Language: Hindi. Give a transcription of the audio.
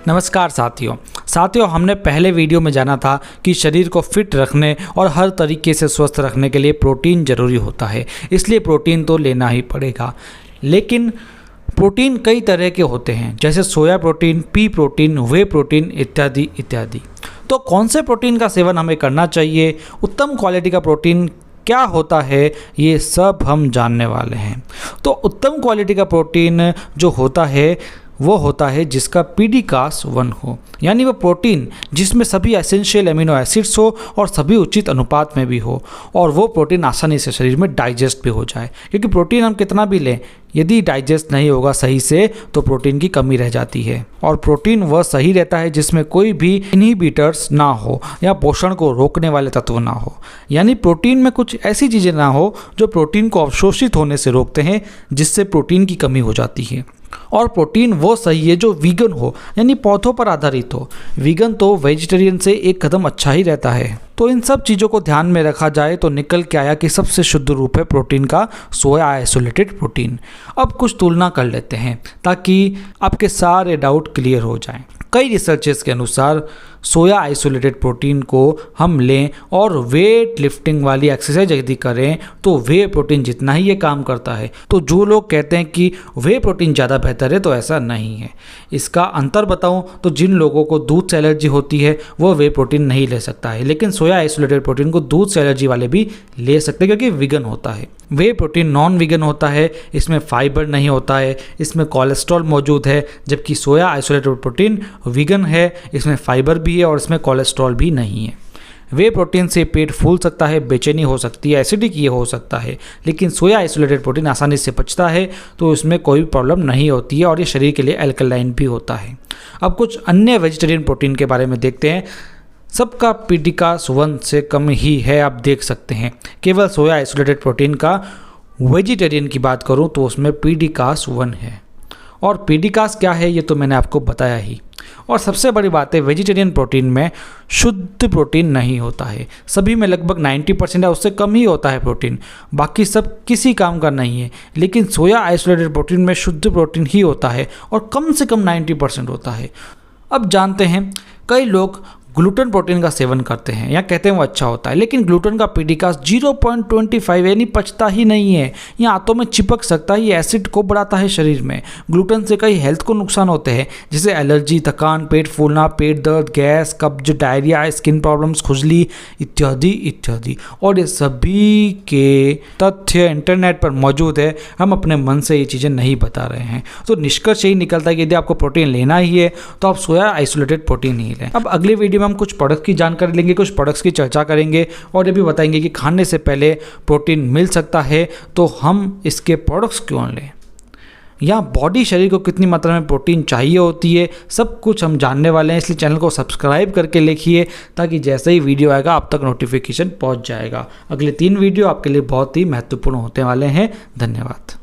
नमस्कार साथियों, हमने पहले वीडियो में जाना था कि शरीर को फिट रखने और हर तरीके से स्वस्थ रखने के लिए प्रोटीन ज़रूरी होता है, इसलिए प्रोटीन तो लेना ही पड़ेगा। लेकिन प्रोटीन कई तरह के होते हैं, जैसे सोया प्रोटीन, पी प्रोटीन, वे प्रोटीन इत्यादि इत्यादि। तो कौन से प्रोटीन का सेवन हमें करना चाहिए, उत्तम क्वालिटी का प्रोटीन क्या होता है, ये सब हम जानने वाले हैं। तो उत्तम क्वालिटी का प्रोटीन जो होता है वो होता है जिसका PDCAS-1 हो, यानी वो प्रोटीन जिसमें सभी एसेंशियल एमिनो एसिड्स हो और सभी उचित अनुपात में भी हो, और वो प्रोटीन आसानी से शरीर में डाइजेस्ट भी हो जाए। क्योंकि प्रोटीन हम कितना भी लें, यदि डाइजेस्ट नहीं होगा सही से तो प्रोटीन की कमी रह जाती है। और प्रोटीन वह सही रहता है जिसमें कोई भी इनहिबिटर्स ना हो या पोषण को रोकने वाले तत्व ना हो, यानी प्रोटीन में कुछ ऐसी चीज़ें ना हो जो प्रोटीन को अवशोषित होने से रोकते हैं, जिससे प्रोटीन की कमी हो जाती है। और प्रोटीन वो सही है जो वीगन हो, यानी पौधों पर आधारित हो। वीगन तो वेजिटेरियन से एक कदम अच्छा ही रहता है। तो इन सब चीज़ों को ध्यान में रखा जाए तो निकल के आया कि सबसे शुद्ध रूप है प्रोटीन का सोया आइसोलेटेड प्रोटीन। अब कुछ तुलना कर लेते हैं ताकि आपके सारे डाउट क्लियर हो जाएं। कई रिसर्चेस के अनुसार सोया आइसोलेटेड प्रोटीन को हम लें और वेट लिफ्टिंग वाली एक्सरसाइज यदि करें तो वे प्रोटीन जितना ही ये काम करता है। तो जो लोग कहते हैं कि वे प्रोटीन ज़्यादा बेहतर है, तो ऐसा नहीं है। इसका अंतर बताऊं तो जिन लोगों को दूध से एलर्जी होती है वो वे प्रोटीन नहीं ले सकता है, लेकिन सोया आइसोलेटेड प्रोटीन को दूध से एलर्जी वाले भी ले सकते हैं क्योंकि वीगन होता है। वे प्रोटीन नॉन वीगन होता है, इसमें फाइबर नहीं होता है, इसमें कोलेस्ट्रॉल मौजूद है, जबकि सोया आइसोलेटेड प्रोटीन वीगन है, इसमें फाइबर भी है और इसमें कोलेस्ट्रॉल भी नहीं है। वे प्रोटीन से पेट फूल सकता है, बेचैनी हो सकती है, एसिडिक ये हो सकता है, लेकिन सोया आइसोलेटेड प्रोटीन आसानी से पचता है, तो इसमें कोई प्रॉब्लम नहीं होती है और ये शरीर के लिए एल्कलाइन भी होता है। अब कुछ अन्य वेजिटेरियन प्रोटीन के बारे में देखते हैं। सबका PDCAS-1 से कम ही है, आप देख सकते हैं। केवल सोया आइसोलेटेड प्रोटीन का वेजिटेरियन की बात करूं तो उसमें PDCAS-1 है। और PDCAS क्या है ये तो मैंने आपको बताया ही। और सबसे बड़ी बात है, वेजिटेरियन प्रोटीन में शुद्ध प्रोटीन नहीं होता है। सभी में लगभग 90% या उससे कम ही होता है प्रोटीन, बाकी सब किसी काम का नहीं है। लेकिन सोया आइसोलेटेड प्रोटीन में शुद्ध प्रोटीन ही होता है और कम से कम 90% होता है। अब जानते हैं, कई लोग ग्लूटेन प्रोटीन का सेवन करते हैं या कहते हैं वो अच्छा होता है, लेकिन ग्लूटेन का PDCAS 0.25 यानी पचता ही नहीं है। ये आंतों में चिपक सकता है, ये एसिड को बढ़ाता है शरीर में। ग्लूटेन से कई हेल्थ को नुकसान होते हैं, जैसे एलर्जी, थकान, पेट फूलना, पेट दर्द, गैस, कब्ज, डायरिया, स्किन प्रॉब्लम्स, खुजली इत्यादि इत्यादि। और ये सभी के तथ्य इंटरनेट पर मौजूद है, हम अपने मन से ये चीज़ें नहीं बता रहे हैं। तो निष्कर्ष यही निकलता है कि यदि आपको प्रोटीन लेना ही है तो आप सोया आइसोलेटेड प्रोटीन ही लें। अब अगले वीडियो हम कुछ प्रोडक्ट की जानकारी लेंगे, कुछ प्रोडक्ट्स की चर्चा करेंगे और ये भी बताएंगे कि खाने से पहले प्रोटीन मिल सकता है तो हम इसके प्रोडक्ट्स क्यों लें, या बॉडी शरीर को कितनी मात्रा में प्रोटीन चाहिए होती है, सब कुछ हम जानने वाले हैं। इसलिए चैनल को सब्सक्राइब करके लिखिए ताकि जैसे ही वीडियो आएगा आप तक नोटिफिकेशन पहुंच जाएगा। अगले 3 वीडियो आपके लिए बहुत ही महत्वपूर्ण होने वाले हैं। धन्यवाद।